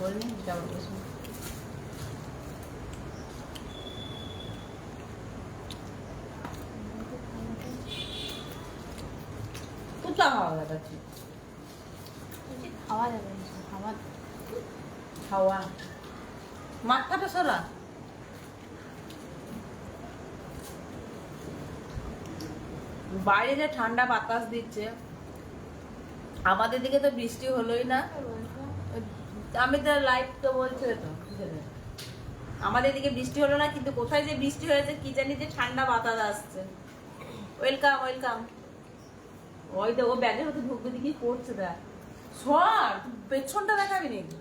বলিনি যাবো বসে কোথা খাওয়া যাচ্ছে খাওয়া যাবে খাওয়া খাওয়া মাথাটা সরা বাইরে যে ঠান্ডা বাতাস দিচ্ছে আমাদের দিকে তো বৃষ্টি হলোই না আমি তো লাইভ তো বলছি তো আমাদের দিকে বৃষ্টি হলো না কিন্তু কোথায় যে বৃষ্টি হয়েছে কি জানি যে ঠান্ডা বাতাস আসছে ওয়েলকাম ওয়েলকাম ওই তো ও ব্যাগের মধ্যে ঢুকবে কি করছে দেখ সর পেছনটা দেখাবি নাকি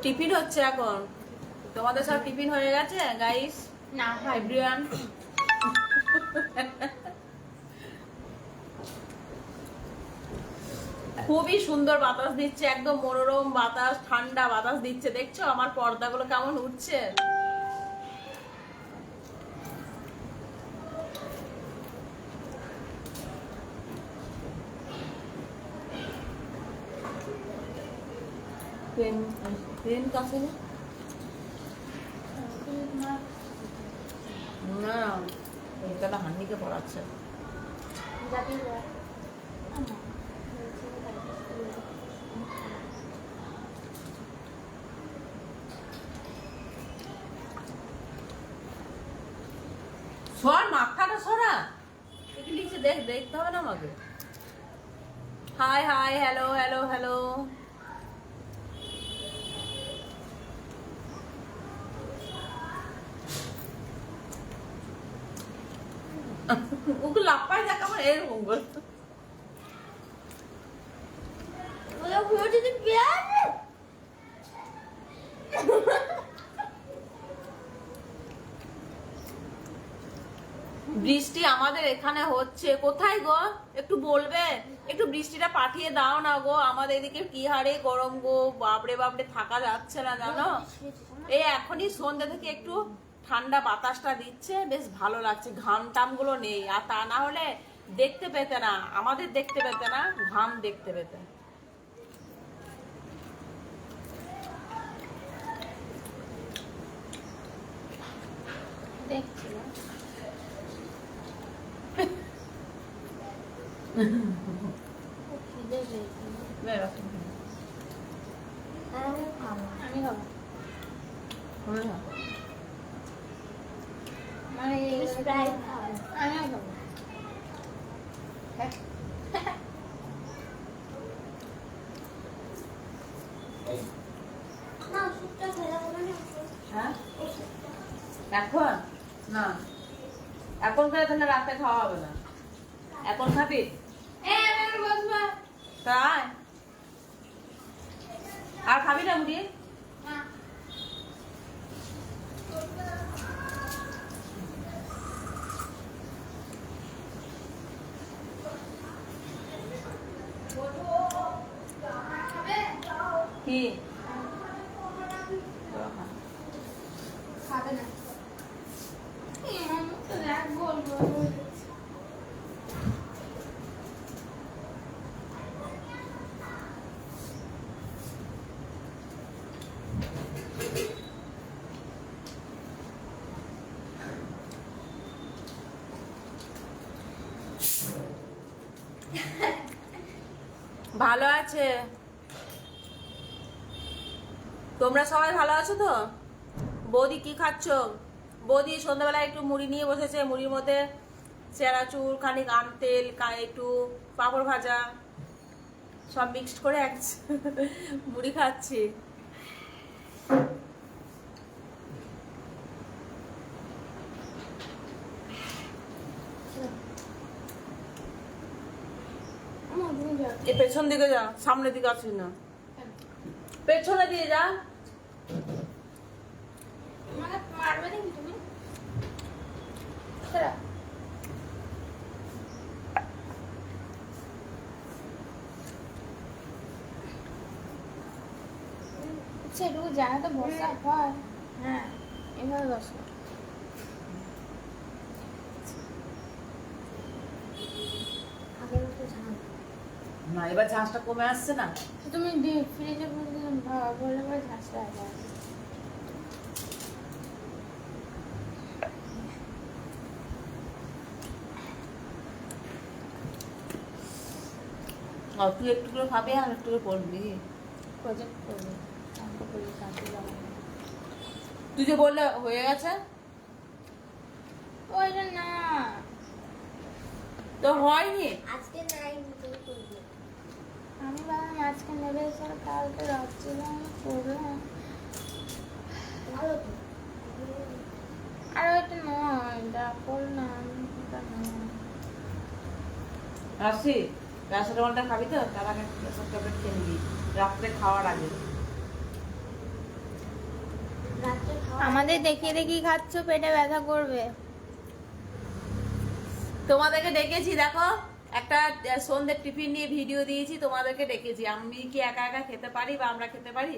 টিফিন হচ্ছে এখন তোমাদের সব টিফিন হয়ে গেছে গাইস না এভরিওয়ান খুবই সুন্দর বাতাস দিচ্ছে একদম মনোরম বাতাস ঠান্ডা বাতাস দিচ্ছে দেখছো আমার পর্দাগুলো কেমন উঠছে ট্রেন কাছে না এটা হান্নিকে পড়াচ্ছে সর মাথাটা সরা কি লিখছে দেখতে হবে না আমাকে hi hi hello hello hello okay লাপাই দেখ আমার এরকম করতো বৃষ্টি আমাদের এখানে হচ্ছে কোথায় গো একটু বলবে একটু বৃষ্টিটা পাঠিয়ে দাও না গো আমাদের এদিকে কি হারে গরম গো বাপরে বাপরে থাকা যাচ্ছে না জানো এই এখনই সন্ধ্যা থেকে একটু ঠান্ডা বাতাসটা দিচ্ছে বেশ ভালো লাগছে ঘাম টাম গুলো নেই আর তা না হলে দেখতে পেতে না আমাদের দেখতে পেতে না ঘাম দেখতে পেতে দেখছি আমি খাবো মানে স্প্রাইট খাবো আমিও খাবো না সুপটা খেলা হবে না হ্যাঁ এখন না এখন করে তাহলে রাতে খাওয়া হবে না এখন খাবি তাই আর খাবি না মুড়ি কি খাবে না বলবো ভালো আছে তোমরা সবাই ভালো আছো তো বৌদি কি খাচ্ছ বৌদি সন্ধ্যাবেলায় একটু মুড়ি নিয়ে বসেছে মুড়ির মধ্যে চেরাচুর খানিক আম তেল একটু পাঁপড় ভাজা সব মিক্সড করে এক মুড়ি খাচ্ছি এই পেছন দিকে যা সামনের দিকে আসিস না পেছনে দিয়ে যা মারবে নাকি তুমি এটুকু জায়গাতে বসা হয়। হ্যাঁ, এভাবে বসো। আগের মতো ঝাল না, এবার ঝাঁসটা কমে আসছে না। তুমি ফ্রিজে বলে পরে ঝাঁসটা আগে আসে। তুই একটু করে খাবি আর একটু করে পড়বি। প্রজেক্ট করবে আমাকে বলি কাজে যাবো না। তুই যে বললে হয়ে গেছে, ওইটা না, তো হয়নি। আজকে নাই তুমি করবে। আমি ভাবলাম আজকে নেবে স্যার, কালকে রাত্রিবেলা আমি করলাম। ভালো তো। আর ওইটা নয়, যা করলাম ওটা নয়। রাশি, প্যারাসিটামলটা খাবি তো? তার আগে সব ট্যাবলেট খেয়ে নিবি রাত্রে খাওয়ার আগে। আমাদের দেখিয়ে দেখিয়ে খাচ্ছ, পেটে ব্যথা করবে। তোমাদেরকে ডেকেছি, দেখো একটা সন্ধ্যের টিফিন নিয়ে ভিডিও দিয়েছি, তোমাদেরকে ডেকেছি। আমি কি একা একা খেতে পারি বা আমরা খেতে পারি?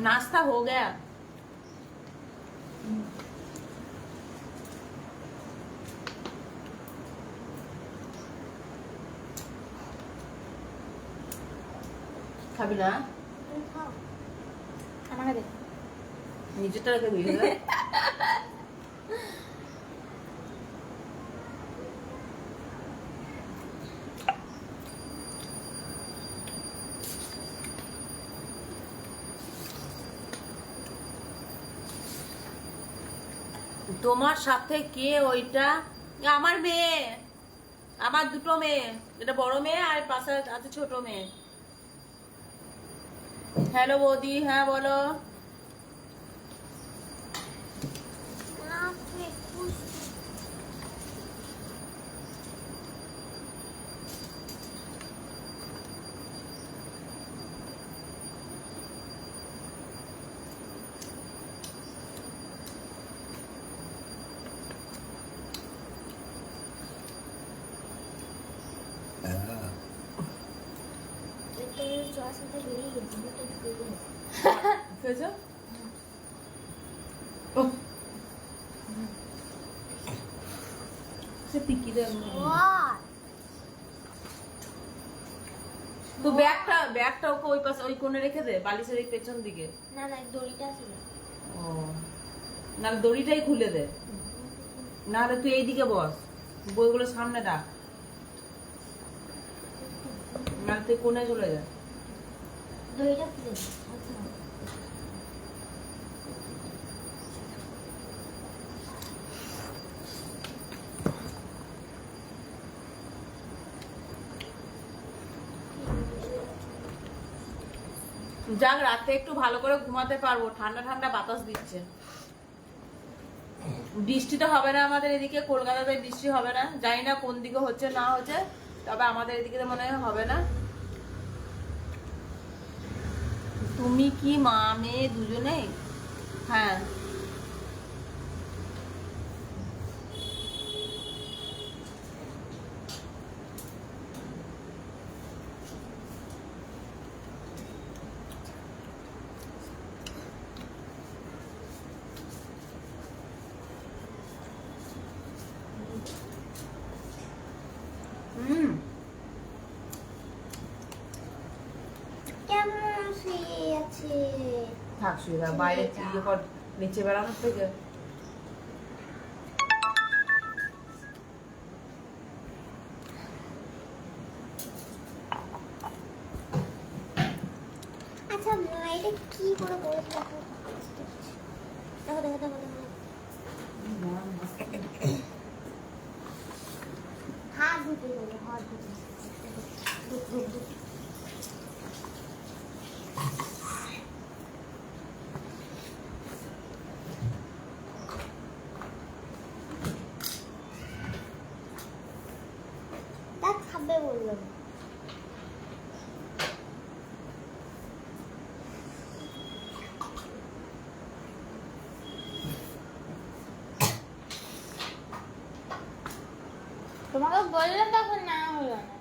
नाश्ता हो गया। খাবি না? আমাকে দে। নিজেরটা রেখে দিবি না? তোমার সাথে কে ওইটা? আমার মেয়ে, আমার দুটো মেয়ে, এটা বড় মেয়ে আর পাশে আছে ছোট মেয়ে। হ্যালো বৌদি, হ্যাঁ বলো। খেয়েছো? সে টিকি দেয়। তো ব্যাগটা ওকে ওই পাশে ওই কোণে রেখে দে, বালিশের এই পেছন দিকে। না না, দড়িটা ছিল। ও, না দড়িটাই খুলে দে, নাহলে তুই এইদিকে বস, বইগুলো সামনে রাখ, নাহলে তুই কোণে চলে যা। দড়িটা খুলে দে। যাক, রাতে একটু ভালো করে ঘুমাতে পারবো, ঠান্ডা ঠান্ডা বাতাস দিচ্ছে। বৃষ্টি তো হবে না আমাদের এদিকে, কলকাতাতে বৃষ্টি হবে না, জানি না কোন দিকে হচ্ছে না হচ্ছে, তবে আমাদের এদিকে তো মনে হয় হবে না। তুমি কি মা মেয়ে দুজনেই? হ্যাঁ। কেমন শুয়ে আছে? থাক, শুয়ে থাক, বাইরে ইয়ে কর, নিচে বেড়ানোর থেকে। আচ্ছা মা, এটা কি করে করেছে? দেখো দেখো দেখো দেখো। হাত ধুতে হবে, হাত ধুতে। দেখ খাবে বললাম। তোমাকে বললাম তখন না হলো না।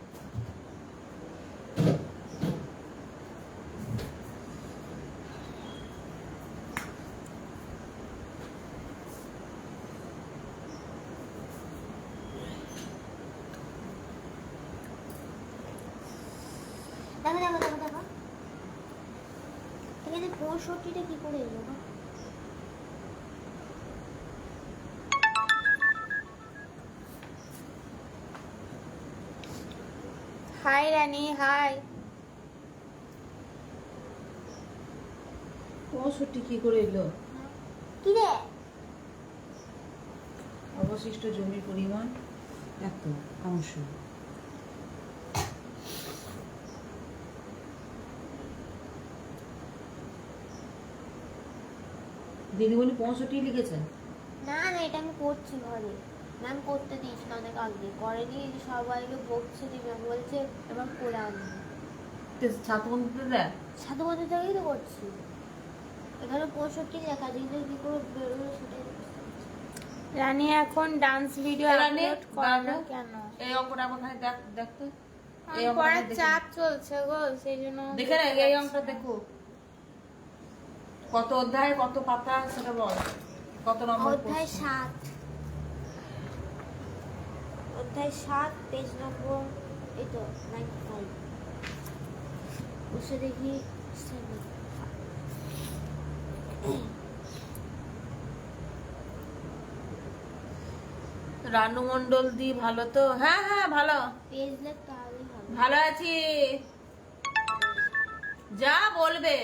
দেখো দেখো দেখো দেখো এখানে 65টা কি করে এলো গো? হাই রানী, হাই। 65 কি করে এলো? কি রে? অবশিষ্ট জমির পরিমাণ এত অংশ। দিদিমণি 65 লিখেছেন। না না, এটা আমি করছি ঘরে। ম্যাম করতে দিয়েছিল অনেক আগে, করেনি। সবাইকে বকছে দিবে, বলছে এবার করে আনি। ছাত্রবন্ধুদের দেয়। সাধু বছর থেকেই তো করছি। এখানে 65 লেখা, দিলে কি করে বেরোলো সেটাই। রানী এখন ডান্স ভিডিও আপলোড করে না কেন? এই অঙ্কটা আমাকে দেখ দেখতে। এই আমার পড়ার অঙ্কটা চাপ চলছে গো, সেই জন্য দেখে না, এই অঙ্কটা দেখো। কত অধ্যায়, কত পাতা সেটা বল। কত নম্বর? অধ্যায় 7। অধ্যায় 7 পেজ নম্বর এই তো 95। বসে দেখি 7। রানু মন্ডল দি ভালো তো? হ্যাঁ হ্যাঁ ভালো, পেজ লেখ তাহলেই হবে। ভালো আছি। যা বলবে,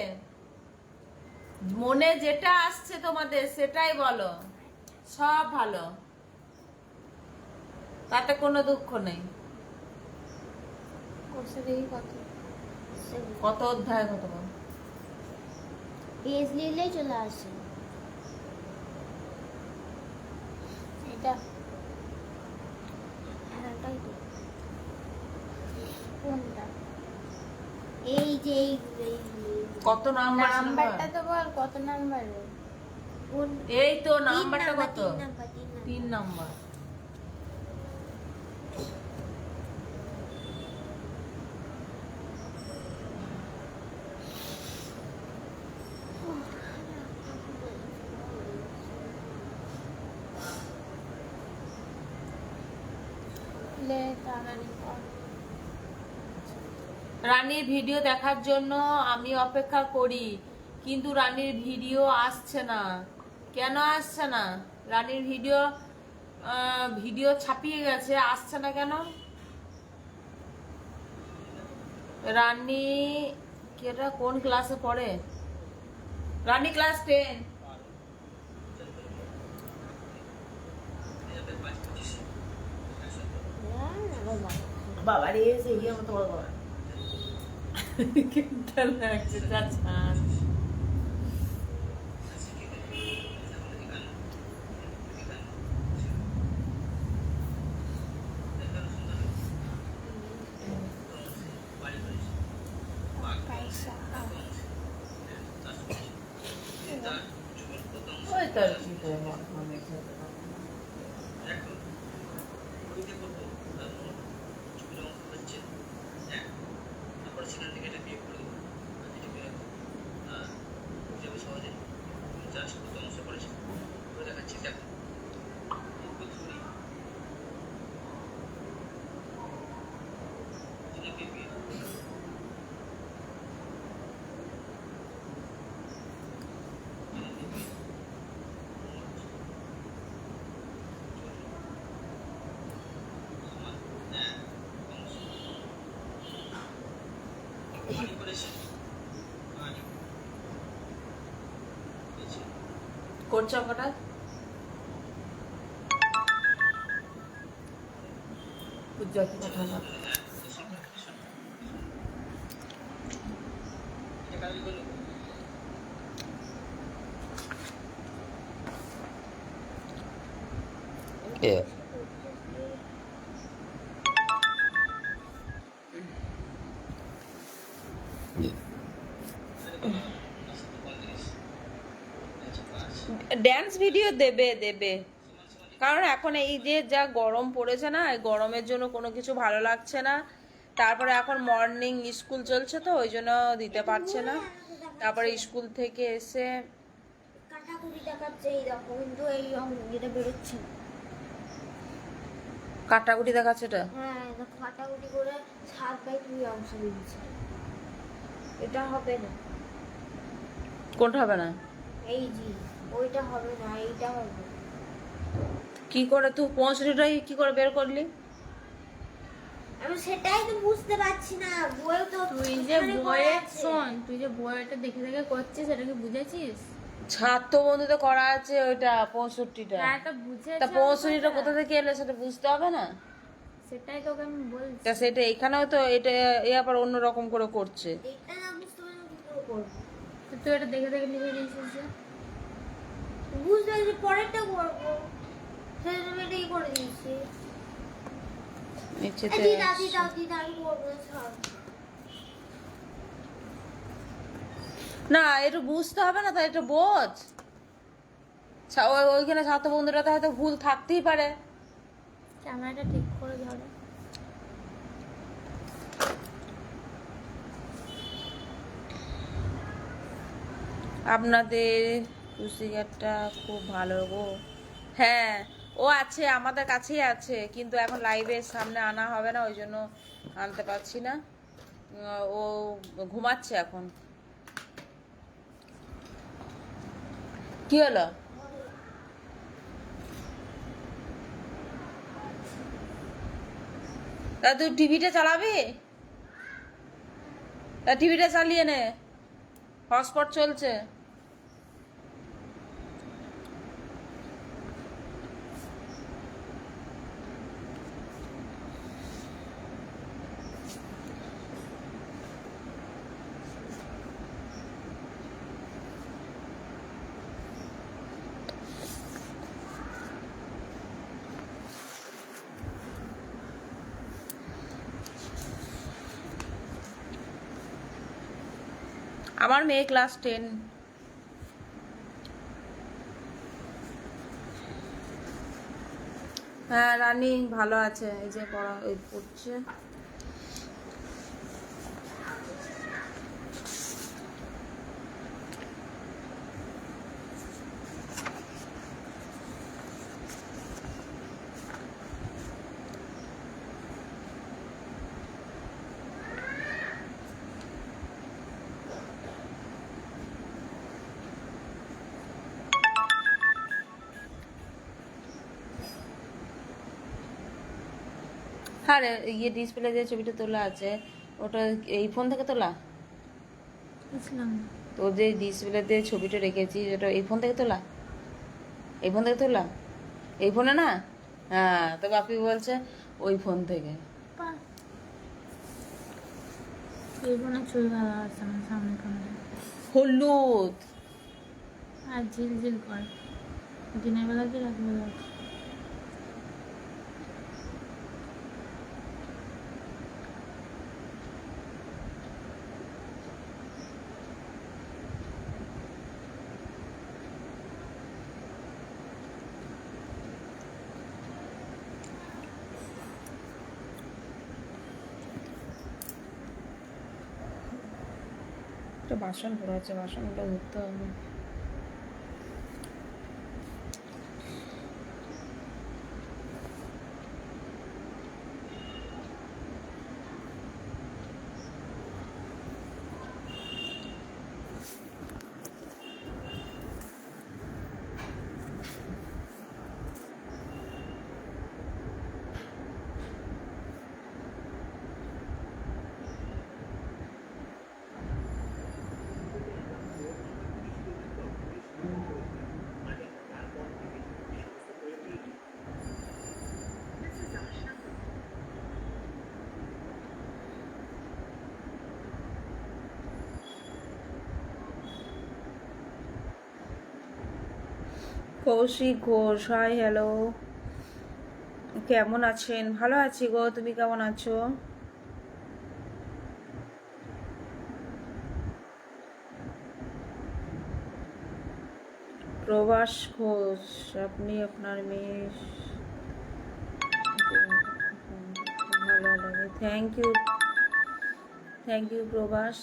মনে যেটা আসছে তোমাদের সেটাই বলো। সব ভালো, তাতে কোনো দুঃখ নেই। বসে দেখি কত। কত অধ্যায়, কত বল। পেজ লিখলেই চলে আসে। এটা হ্যাঁ তাই তো। কোনটা? এই যে কত নাম্বার? নাম্বারটা তো বল, কত নাম্বারে? কোন? এই তো নাম্বারটা কত? 3 নাম্বার 3 নাম্বার। লে তাড়াতাড়ি কর। রানীর ভিডিও দেখার জন্য আমি অপেক্ষা করি, কিন্তু রানীর ভিডিও আসছে না। কেন আসছে না? রানীর ভিডিও ছাপিয়ে গেছে, আসছে না কেন? রানী কেটা কোন ক্লাসে পড়ে? রানী ক্লাস 10। বাবা রে, সেই মতো বড় বাবা কেমন লাগছে চাচা। ওই তার কি করে মানে করছো অঙ্কটা? পূজা কি কথা না? Yeah. ড্যান্স ভিডিও দেবে দেবে, কারণ এখন এই যে যা গরম পড়েছে না, এই গরমের জন্য কোনো কিছু ভালো লাগছে না। তারপরে এখন মর্নিং স্কুল চলছে তো ওই জন্য দিতে পারছে না। তারপরে স্কুল থেকে এসে কাটাকুটি দেখাচ্ছে এই দেখো, কিন্তু এই এটা বেরোচ্ছে না। কাটাকুটি দেখাচ্ছে এটা। হ্যাঁ, কাটাকুটি করে 7/2 অংশ দিয়েছে। এটা হবে না, কোনটা হবে না? এই জি ওইটা হবে না, এইটা হবে। কি করে তুই 65টাই কি করে বের করলি? আমি সেটাই তো বুঝতে পারছি না, বই তো তুই যে এখানে করা বইয়ে আছে। শোন, তুই যে বইটা দেখে দেখে করছিস সেটা কি বুঝেছিস? ছাত্র বন্ধুতে করা আছে ওইটা 65টা। হ্যাঁ তো বুঝেছি তা আমি 65টা কথা। কোথা থেকে এলো সেটা বুঝতে হবে না? সেটাই তোকে আমি বলছি। তা সেটা এখানেও তো এটা এ আবার অন্য রকম করে করছে। এটা না বুঝতে পারলে কি করে করবো? তো তুই এটা দেখে দেখে লিখে দিয়েছিস যে। বুঝতে পারছি পরেরটা করবো, সেই জন্য এটাই করে দিয়েছি। নিচেতে দিদা দিদা দিদা আমি করবো না, ছাড়। না এটা বুঝতে হবে না, তাই এটা বোঝ। ওইখানে ছাত্র বন্ধুরাতে হয়তো ভুল থাকতেই পারে। ক্যামেরাটা ঠিক করে ধরো। আপনাদের পুস্তিকাটা খুব ভালো গো। হ্যাঁ ও আছে, আমাদের কাছেই আছে, কিন্তু এখন লাইভের সামনে আনা হবে না, ওই জন্য আনতে পারছি না। ও ঘুমাচ্ছে এখন। কি হলো? তা তুই টিভিটা চালাবি? তা টিভিটা চালিয়ে নে, হটস্পট চলছে। আমার মেয়ে ক্লাস 10। হ্যাঁ রানী ভালো আছে, এই যে পড়ছে। হ্যাঁ রে, ইয়ে ডিসপ্লে যে ছবিটা তোলা আছে ওটা এই ফোন থেকে তোলা? বুঝলাম না। তোর যে ডিসপ্লেতে ছবিটা রেখেছিস ওটা এই ফোন থেকে তোলা? এই ফোন থেকে তোলা? এই ফোনে না? হ্যাঁ তো বাপি বলছে ওই ফোন থেকে। বাহ, এই বোনের ছবি ভালো আছে আমার সামনে ক্যামেরা। হলুদ। আর ঝিলঝিল করে, দিনের বেলা কি রাতের বেলা? একটা বাসন পড়ে আছে, বাসনগুলো ধুতে হবে। কৌশিক ঘোষ, হাই হ্যালো, কেমন আছেন? ভালো আছি গো, তুমি কেমন আছো? প্রভাস ঘোষ, আপনি আপনার মেয়ে ভালো লাগে। Thank you Prabhas.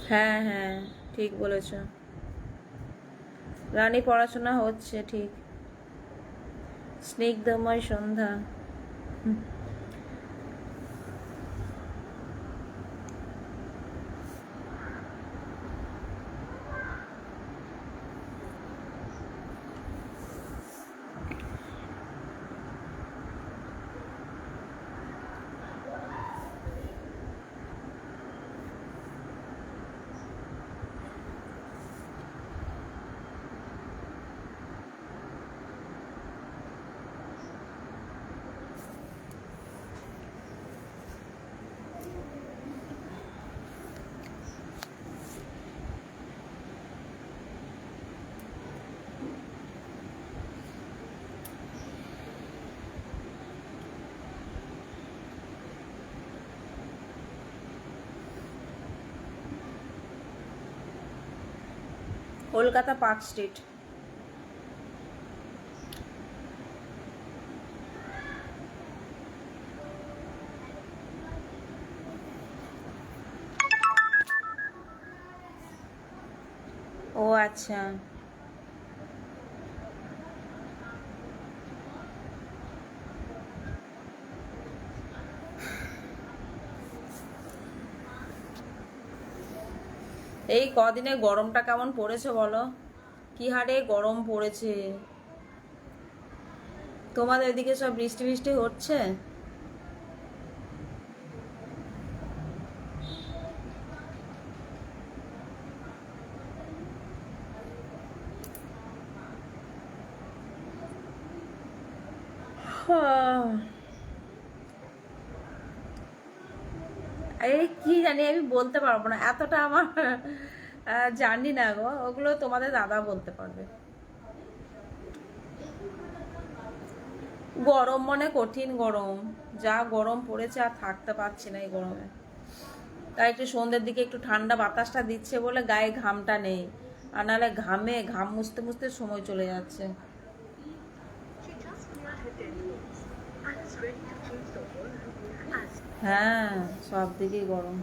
হ্যাঁ হ্যাঁ ঠিক বলেছ রানী, পড়াশোনা হচ্ছে ঠিক। স্নিগ্ধময় সন্ধ্যা। Kolkata Park Street. ও আচ্ছা, এই কদিনে গরমটা কেমন পড়েছে বলো, কি হারে গরম পড়েছে। তোমাদের এদিকে সব বৃষ্টি বৃষ্টি হচ্ছে? এই কি জানি, আমি বলতে পারবো না, এতটা আমার জানি না গো, ওগুলো তোমাদের দাদা বলতে পারবে। গরম মানে কঠিন গরম, যা গরম পড়েছে আর থাকতে পারছি না এই গরমে। তাই একটু সন্ধ্যের দিকে একটু ঠান্ডা বাতাসটা দিচ্ছে বলে গায়ে ঘামটা নেই, আর নাহলে ঘামে ঘাম মুছতে মুছতে সময় চলে যাচ্ছে। হ্যাঁ, সব দিকেই গরম।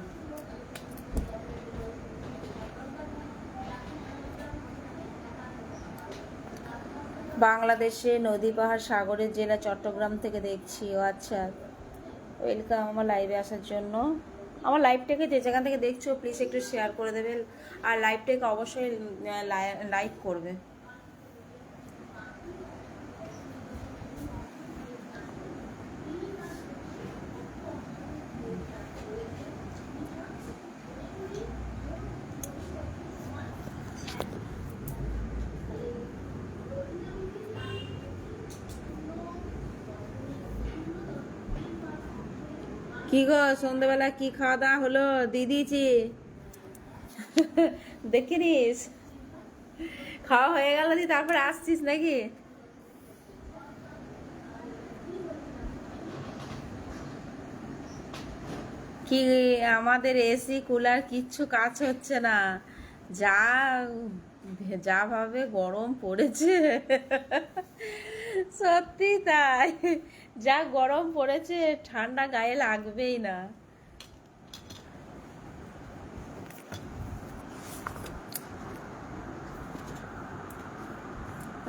বাংলাদেশে নদী পাহাড় সাগরের জেলা চট্টগ্রাম থেকে দেখছি। ও আচ্ছা, ওয়েলকাম আমার লাইভে আসার জন্য। আমার লাইভটাকে যে যেখান থেকে দেখছো প্লিজ একটু শেয়ার করে দেবে, আর লাইভটাকে অবশ্যই লাইক করবে। কি গো, সন্ধ্যেবেলা কি খাওয়া দাওয়া হলো দিদিছি? দেখে নিস, খাওয়া হয়ে গেল দি তারপর আসছিস নাকি? কি, আমাদের এসি কুলার কিচ্ছু কাজ হচ্ছে না, যা যা ভাবে গরম পড়েছে। সত্যি তাই, যা গরম পড়েছে ঠান্ডা গায়ে লাগবেই না।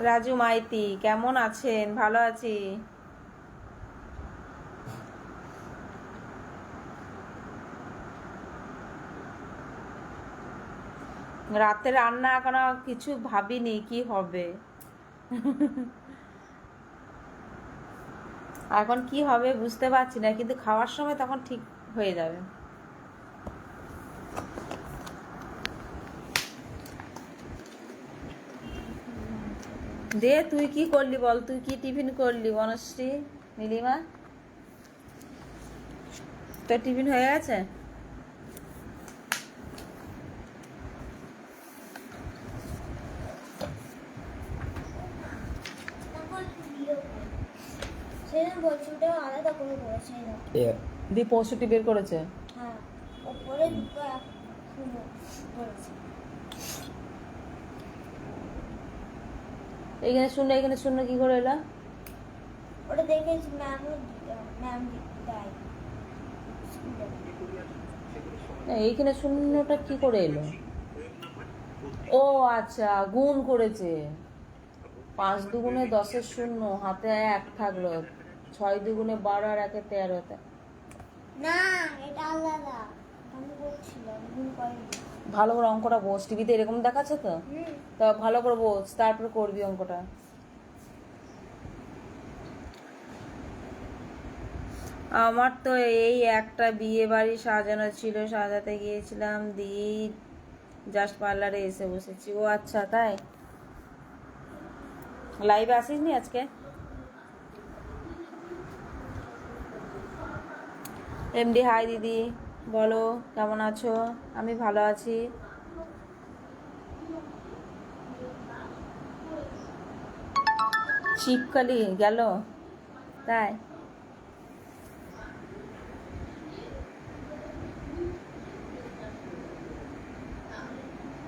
রাজু মাইতি কেমন আছেন? ভালো আছি। রাতে রান্না এখনো কিছু ভাবিনি কি হবে। এখন কি হবে বুঝতে পারছি না, কিন্তু খাওয়ার সময় তখন ঠিক হয়ে যাবে। দে, তুই কি করলি বল, তুই কি টিফিন করলি বনশ্রী, নীলিমা? তোর টিফিন হয়ে গেছে? সেদিন বলছি ওটা আলাদা করে করেছে না। দি 65 বের করেছে। হ্যাঁ, ওপরে দুটো করেছে। এইখানে শূন্য, এখানে শূন্য কি করে এলা? ওটা দেখেছি ম্যাম দেয়। এইখানে শূন্যটা কি করে এলো? ও আচ্ছা, গুণ করেছে। 5 দুগুণে 10-এর শূন্য, হাতে 1 থাকলো, 6 দুগুণে 12 আর 1-এ 13। না, এটা আলাদা। আমি বলছিলাম ভুল করিনি। ভালো করে অঙ্কটা বোঝ, টিভিতে এরকম দেখাচ্ছে তো, তা ভালো করে বোঝ, তারপর করবি অঙ্কটা। আমার তো এই একটা বিয়ে বাড়ি সাজানো ছিল, সাজাতে গিয়েছিলাম, দিয়েই জাস্ট পার্লারে এসে বসেছি। ও আচ্ছা, তাই লাইভে আসিসনি আজকে? এমডি হাই দিদি, বলো কেমন আছো? আমি ভালো আছি। শিবকালী গেল, তাই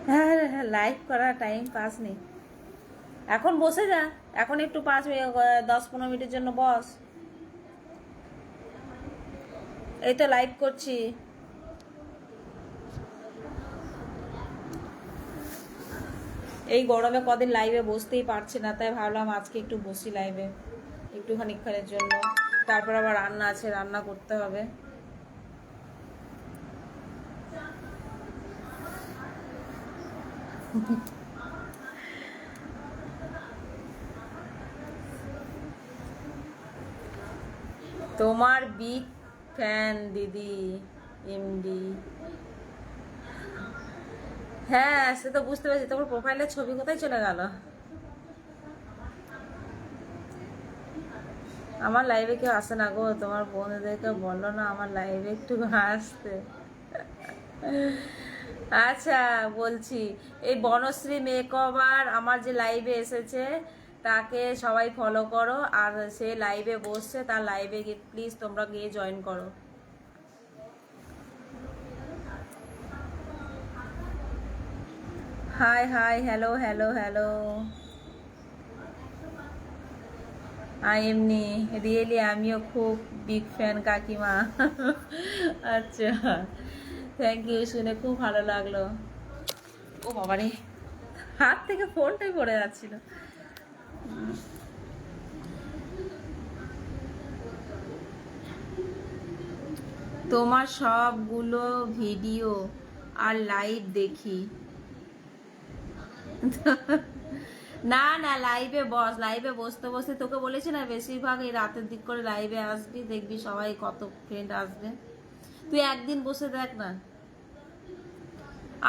হ্যাঁ লাইভ করা টাইম পাস নেই। এখন বসে যা, এখন একটু 10-15 মিনিটের জন্য বস। এই তো লাইভ করছি। এই গরমে কদিন লাইভে বসতেই পারছি না, তাই ভাবলাম আজকে একটু বসি লাইভে একটু খানিকক্ষণের জন্য। তারপর আবার রান্না আছে, রান্না করতে হবে। তোমার বিগ ফ্যান দিদি এমডি। হ্যাঁ সে তো বুঝতে পারছি, তোমার প্রোফাইলের ছবি কোথায় চলে গেল? আমার লাইভে কেউ আসে না গো, তোমার বন্ধুদেরকে বললো না আমার লাইভে একটু আসতে। আচ্ছা বলছি, এই বনশ্রী মেকওভার আমার যে লাইভে এসেছে তাকে সবাই ফলো করো, আর সে লাইভে বসছে, তার লাইভে গিয়ে প্লিজ তোমরা গিয়ে জয়েন করো। High hi hello hello hello. এমনি রিয়েলি আমিও খুব বিগ ফ্যান কাকিমা। আচ্ছা থ্যাংক ইউ, শুনে খুব ভালো লাগলো। ও বাবারে, হাত থেকে ফোনটাই পড়ে যাচ্ছিল। তোমার সবগুলো ভিডিও আর লাইভ দেখি। না না লাইভে বস, লাইভে বসতে বসতে তোকে বলেছি না বেশিরভাগ এই রাতের দিক করে লাইভে আসবি, দেখবি সবাই কত ফ্রেন্ড আসবে। তুই একদিন বসে দেখ না।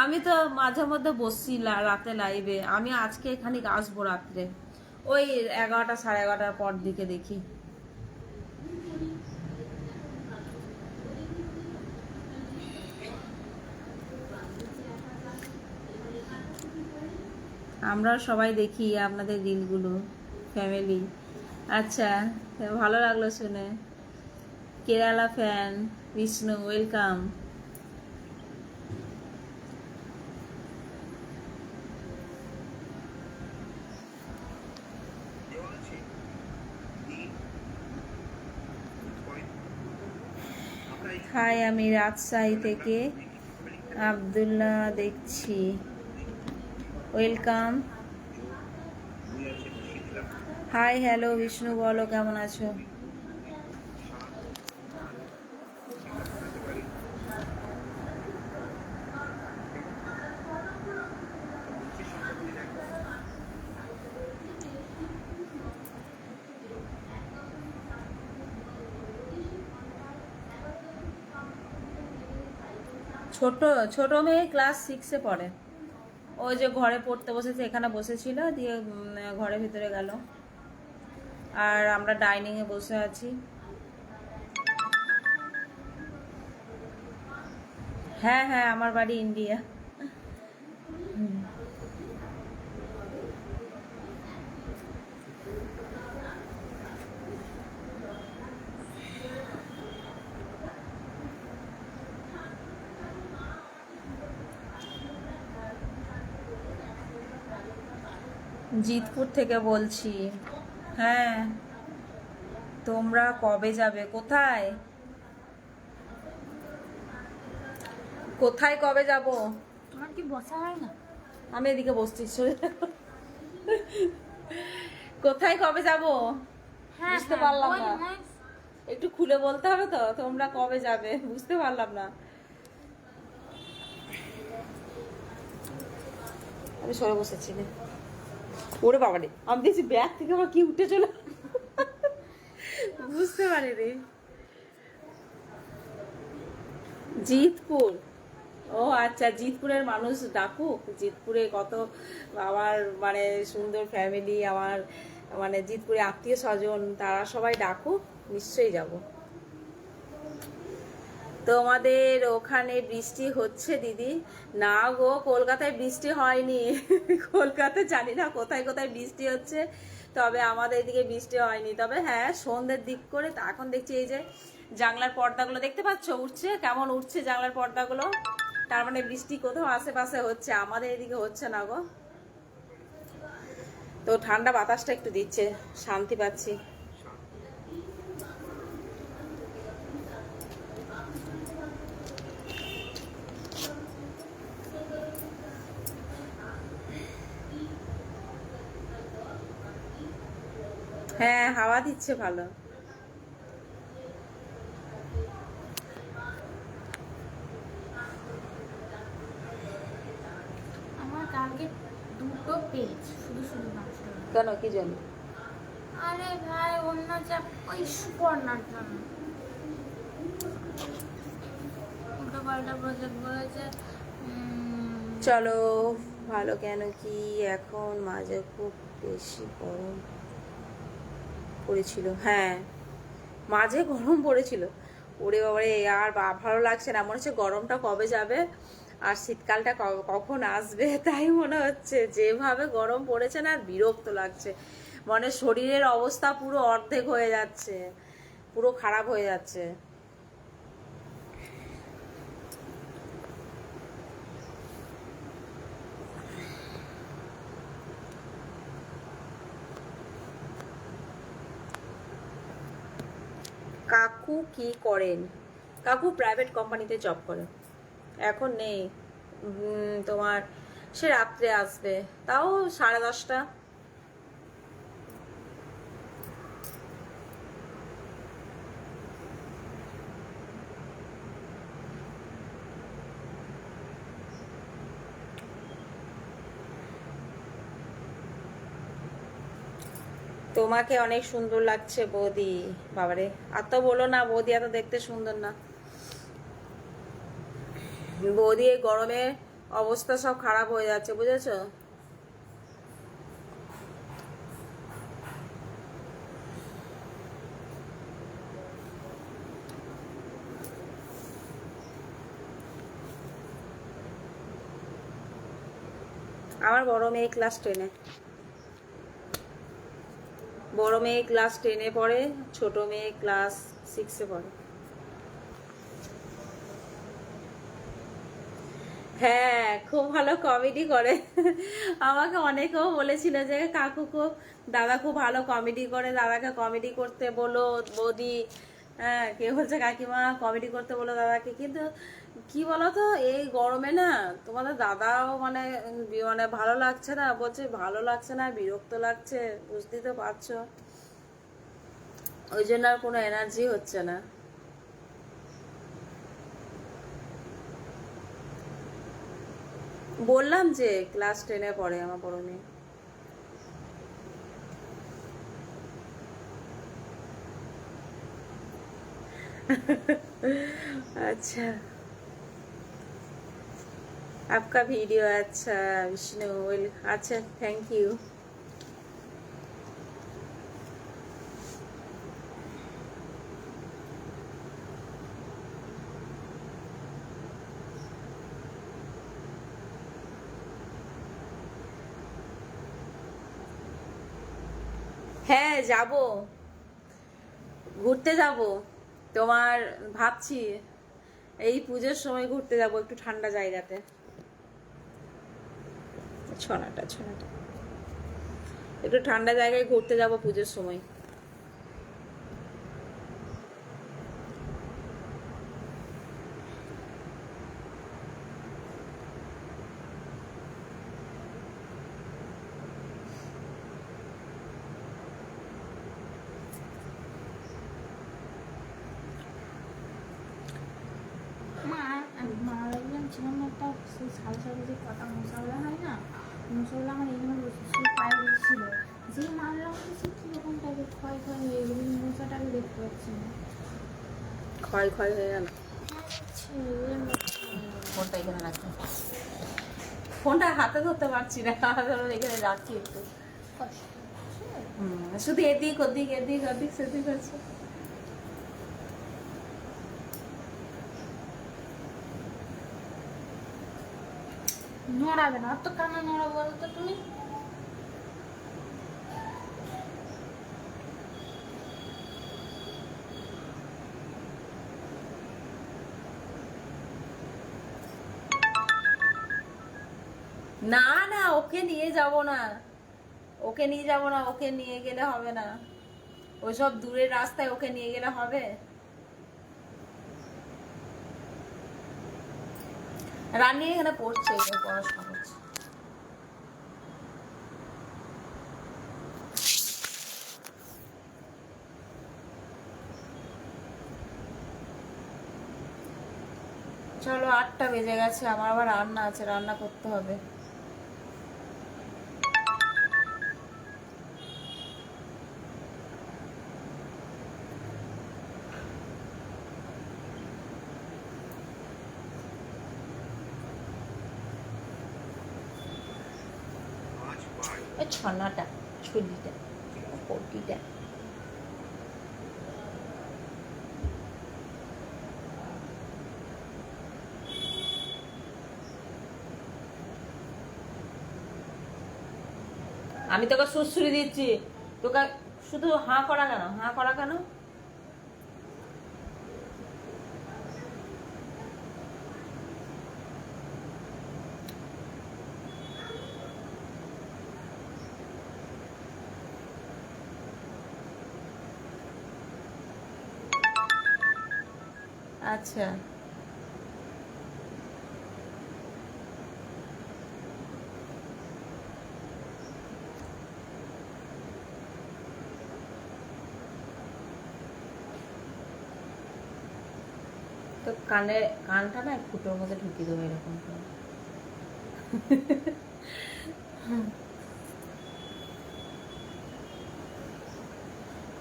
আমি তো মাঝে মধ্যে বসছি রাতে লাইভে, আমি আজকে এখানে আসবো রাত্রে ওই 11টা 11:30 পর দিকে দেখি। আমরা সবাই দেখি আপনাদের রিলগুলো, ফ্যামিলি। আচ্ছা ভালো লাগলো শুনে। Kerala fan Vishnu, welcome. Hi আমি রাজশাহী থেকে আব্দুল্লাহ দেখছি, ওয়েলকাম। হাই হ্যালো বিষ্ণু, বলো কেমন আছো? ছোট ছোট মেয়ে ক্লাস 6-এ পড়ে। ওই যে ঘরে পড়তে বসেছে, এখানে বসেছিল দিয়ে ঘরের ভিতরে গেল, আর আমরা ডাইনিং এ বসে আছি। হ্যাঁ হ্যাঁ আমার বাড়ি ইন্ডিয়া। জিতপুর থেকে বলছি। হ্যাঁ তোমরা কবে যাবে? কোথায় কোথায় কবে যাব? তোমার কি বসা হয় না? আমি এদিকে বসছি, কোথায় কবে যাব হ্যাঁ বুঝতে পারলাম না, একটু খুলে বলতে হবে তো। তোমরা কবে যাবে বুঝতে পারলাম না। আমি সরে বসেছি রে। ওরে বাবা রে, আমি দেখছি ব্যাগ থেকে আবার কি উঠে চলে, বুঝতে পারি রে। জিতপুর, ও আচ্ছা জিতপুরের মানুষ ডাকুক। জিতপুরে কত আমার মানে সুন্দর ফ্যামিলি, আমার মানে জিতপুরে আত্মীয় স্বজন, তারা সবাই ডাকুক, নিশ্চয়ই যাব। তোমাদের ওখানে বৃষ্টি হচ্ছে দিদি? না গো কলকাতায় বৃষ্টি হয়নি। কলকাতায় জানি না কোথায় কোথায় বৃষ্টি হচ্ছে, তবে আমাদের এদিকে বৃষ্টি হয়নি। তবে হ্যাঁ সন্ধ্যের দিক করে এখন দেখছি এই যে জানলার পর্দাগুলো দেখতে পাচ্ছ উঠছে, কেমন উঠছে জানলার পর্দাগুলো, তার মানে বৃষ্টি কোথাও আশেপাশে হচ্ছে, আমাদের এদিকে হচ্ছে না গো। তো ঠান্ডা বাতাসটা একটু দিচ্ছে, শান্তি পাচ্ছি। হ্যাঁ, হাওয়া দিচ্ছে ভালো। আমার কালকে 2টো পেজ শুধু শুধু নষ্ট হলো। কেন, কি জন্য? আরে ভাই অন্য চাপ ওই সুপর্ণার জন্য উল্টো পাল্টা প্রজেক্ট বলেছে। চলো ভালো। কেন কি এখন মাঝে খুব বেশি গরম পড়েছিল? হ্যাঁ, মাঝে গরম পড়েছিল। ওরে বাবারে, আর ভালো লাগছে না, মনে হচ্ছে গরমটা কবে যাবে আর শীতকালটা কখন আসবে তাই মনে হচ্ছে। যেভাবে গরম পড়েছে না, আর বিরক্ত লাগছে, মানে শরীরের অবস্থা পুরো অর্ধেক হয়ে যাচ্ছে, পুরো খারাপ হয়ে যাচ্ছে। কাকু কি করেন? কাকু প্রাইভেট কোম্পানিতে জব করে, এখন নেই। তোমার সে রাত্রে আসবে, তাও 10:30। তোমাকে অনেক সুন্দর লাগছে বৌদি। বাবারে, আর তো বলো না, বৌদি এত দেখতে সুন্দর না। বৌদি এই গরমে অবস্থা সব খারাপ হয়ে যাচ্ছে, বুঝেছো? আমার বড় মেয়ে ক্লাস 10-এ। বড় মেয়ে ক্লাস 10-এ পড়ে, ছোট মেয়ে ক্লাস 6-এ পড়ে। হ্যাঁ, খুব ভালো কমেডি করে। আমাকে অনেকেও বলেছিল যে কাকু খুব, দাদা খুব ভালো কমেডি করে, দাদাকে কমেডি করতে বলো বৌদি। হ্যাঁ, কেউ বলছে কাকিমা কমেডি করতে বলো দাদাকে। কিন্তু কি বলতো, এই গরমে না তোমাদের দাদাও মানে মানে ভালো লাগছে না, বলছে ভালো লাগছে না, বিরক্ত লাগছে, বুঝতেই তো পারছো। ওই জন্য আর কোনো এনার্জি হচ্ছে না। বললাম যে ক্লাস 10-এ পড়ে আমার বড় মেয়ে। अच्छा, आपका वीडियो अच्छा विष्णु। अच्छा, थैंक यू। হ্যাঁ, যাব, ঘুরতে যাব। তোমার ভাবছি এই পুজোর সময় ঘুরতে যাব একটু ঠান্ডা জায়গাতে। ছনাটা ছনাটা একটু ঠান্ডা জায়গায় ঘুরতে যাব পুজোর সময়। মার একজন ছিলাম একটা, সেই সাল সালে যে কটা মশলা হয় না, মশলা আমার এইভাবে সেই পায়ে বসেছিল, যেই মারলাম সে কীরকম টাইপের ক্ষয় ক্ষয় হয়ে গেল, মশাটাকে দেখতে পাচ্ছি না। ক্ষয় ক্ষয় হয়ে গেল। ফোনটা এখানে রাখি, ফোনটা হাতে ধরতে পারছি না, এখানে রাখি একটু। শুধু এদিক ওদিক এদিক ওদিক সেদিক আছে। নড়াবে না, তো কেন নড়াবো বলতো তুমি? না না, ওকে নিয়ে যাব না, ওকে নিয়ে যাব না, ওকে নিয়ে গেলে হবে না, ওইসব দূরের রাস্তায় ওকে নিয়ে গেলে হবে? রানী এখানে পড়ছে, পড়াশোনা করছে। চলো 8টা বেজে গেছে, আমার আবার রান্না আছে, রান্না করতে হবে। এই ছানাটা, ছুলিটা, পটিটা। আমি তোকে সুড়সুড়ি দিচ্ছি, তোকে শুধু হাঁ করা কেন, হাঁ করা কেন? আচ্ছা, তো কানটা না ফুটোর মধ্যে ঢুকিয়ে দেবো এরকম করে।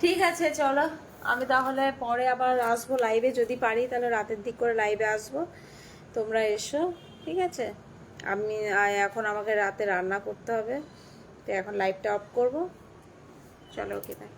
ঠিক আছে চলো, আমি তাহলে পরে আবার আসবো লাইভে, যদি পারি তাহলে রাতের দিক করে লাইভে আসবো, তোমরা এসো, ঠিক আছে? আমি এখন আমাকে রাতে রান্না করতে হবে, তো এখন লাইভটা অফ করবো। চলো, ওকে বাই।